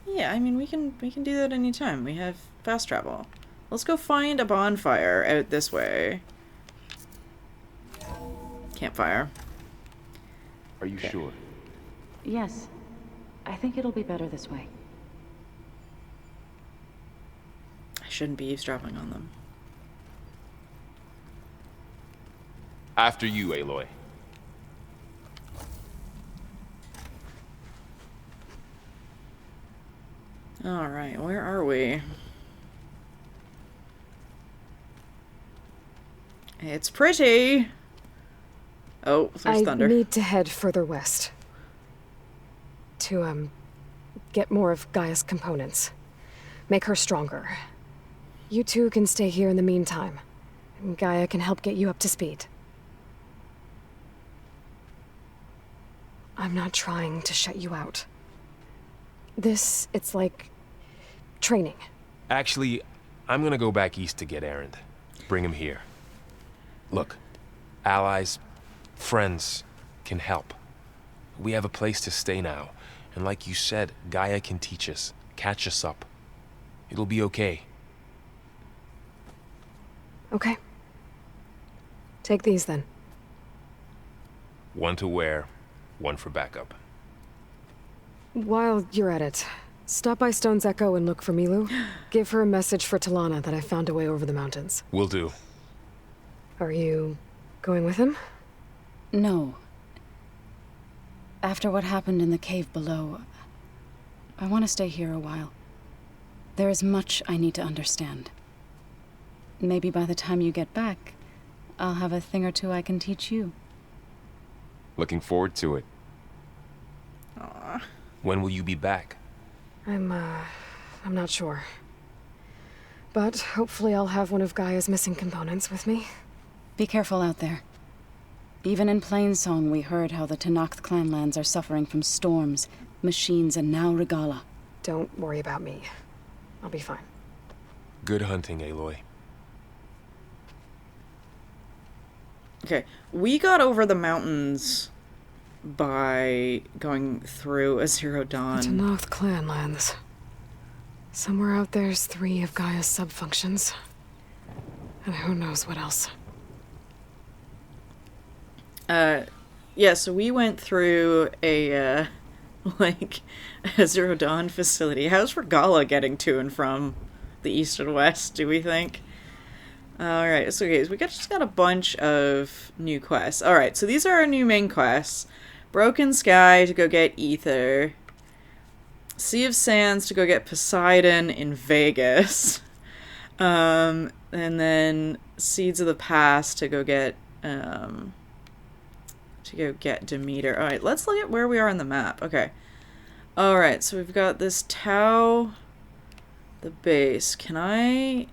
Yeah, I mean we can do that anytime. We have fast travel. Let's go find a bonfire out this way. Campfire. Are you sure? Yes. I think it'll be better this way. I shouldn't be eavesdropping on them. After you, Aloy. Alright, where are we? It's pretty! Oh, there's thunder. I need to head further west. To, get more of Gaia's components. Make her stronger. You two can stay here in the meantime. And Gaia can help get you up to speed. I'm not trying to shut you out. It's like training. Actually, I'm gonna go back east to get Erend. Bring him here. Look, allies, friends can help. We have a place to stay now, and like you said, Gaia can teach us, catch us up. It'll be okay. Okay. Take these then. One to wear, one for backup. While you're at it, stop by Stone's Echo and look for Milu. Give her a message for Talana that I found a way over the mountains. Will do. Are you going with him? No. After what happened in the cave below, I want to stay here a while. There is much I need to understand. Maybe by the time you get back, I'll have a thing or two I can teach you. Looking forward to it. Aww. When will you be back? I'm not sure. But hopefully I'll have one of Gaia's missing components with me. Be careful out there. Even in Plainsong, we heard how the Tenakth clanlands are suffering from storms, machines, and now Regala. Don't worry about me. I'll be fine. Good hunting, Aloy. Okay, we got over the mountains by going through a Zero Dawn. The Tenakth clanlands. Somewhere out there's 3 of Gaia's subfunctions. And who knows what else. Yeah, so we went through a, like, a Zero Dawn facility. How's Regala getting to and from the east and west, do we think? Alright, so okay, so just got a bunch of new quests. Alright, so these are our new main quests. Broken Sky to go get Ether. Sea of Sands to go get Poseidon in Vegas. And then Seeds of the Past to go get Demeter. Alright, let's look at where we are on the map. Okay. Alright, so we've got this Tau, the base. Can I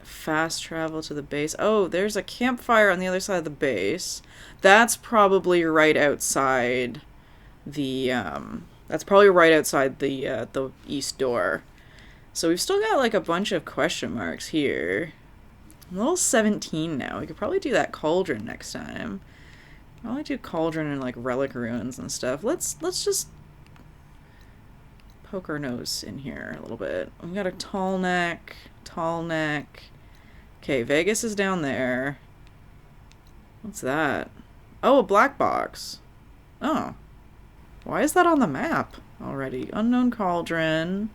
fast travel to the base? Oh, there's a campfire on the other side of the base. That's probably right outside the the east door. So we've still got like a bunch of question marks here. I'm level 17 now. We could probably do that cauldron next time. Probably do cauldron and like relic ruins and stuff. Let's just poke our nose in here a little bit. We got a tall neck. Okay, Vegas is down there. What's that? Oh, a black box. Oh. Why is that on the map already? Unknown cauldron.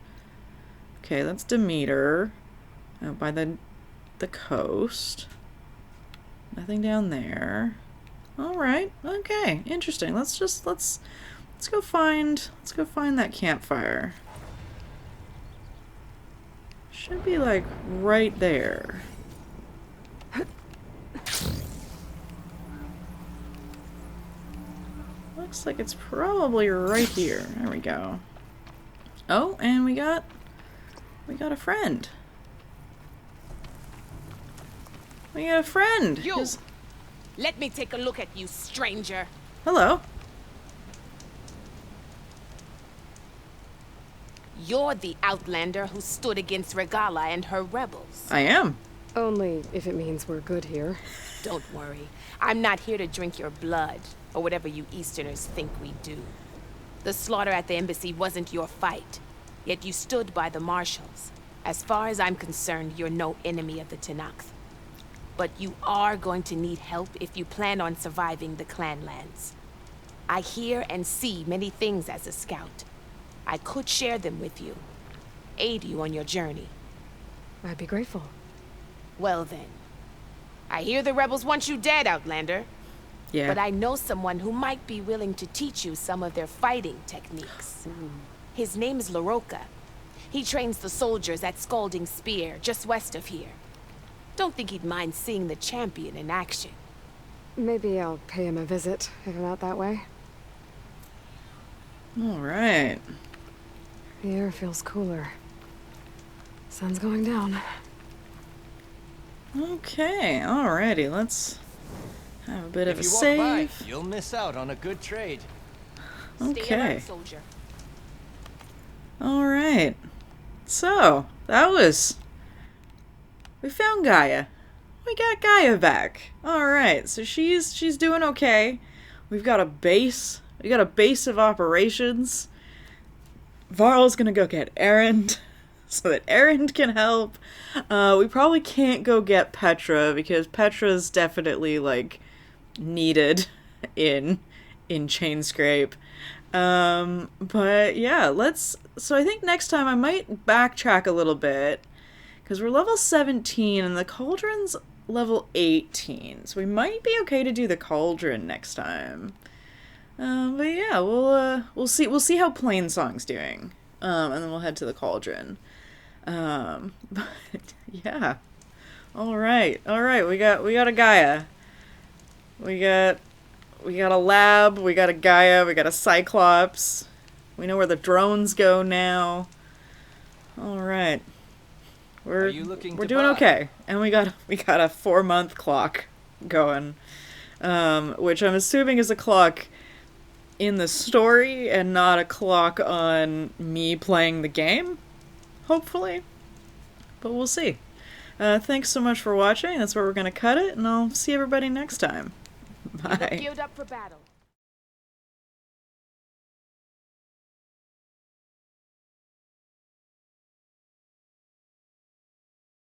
Okay, that's Demeter. Out by the coast. Nothing down there. Alright, okay, interesting. Let's go find that campfire. Should be like right there. Looks like it's probably right here. There we go. Oh, and we got a friend. We got a friend. You! Let me take a look at you, stranger. Hello. You're the outlander who stood against Regala and her rebels. I am. Only if it means we're good here. Don't worry. I'm not here to drink your blood, or whatever you Easterners think we do. The slaughter at the embassy wasn't your fight, yet you stood by the marshals. As far as I'm concerned, you're no enemy of the Tenakth. But you are going to need help if you plan on surviving the clanlands. I hear and see many things as a scout. I could share them with you, aid you on your journey. I'd be grateful. Well then. I hear the rebels want you dead, Outlander. Yeah. But I know someone who might be willing to teach you some of their fighting techniques. His name is LaRocca. He trains the soldiers at Scalding Spear, just west of here. Don't think he'd mind seeing the champion in action. Maybe I'll pay him a visit, if I'm out that way. Alright. The air feels cooler. Sun's going down. Okay, alrighty, let's have a bit of a If you save. walk by, you'll miss out on a good trade. Stay Okay. alert, soldier. Alright. So, we found Gaia. We got Gaia back. Alright, so she's doing okay. We've got a base. We got a base of operations. Varl's gonna go get Erend so that Erend can help. We probably can't go get Petra because Petra's definitely like needed in Chainscrape. But yeah, so I think next time I might backtrack a little bit because we're level 17 and the cauldron's level 18. So we might be okay to do the cauldron next time. But yeah, we'll see how Plainsong's doing. And then we'll head to the cauldron. But yeah. Alright, we got a Gaia. We got a lab, we got a Gaia, we got a Cyclops. We know where the drones go now. Alright. We're doing okay. And we got a 4-month clock going. Which I'm assuming is a clock in the story and not a clock on me playing the game. Hopefully. But we'll see. Thanks so much for watching. That's where we're going to cut it, and I'll see everybody next time. Bye. Geared up for battle.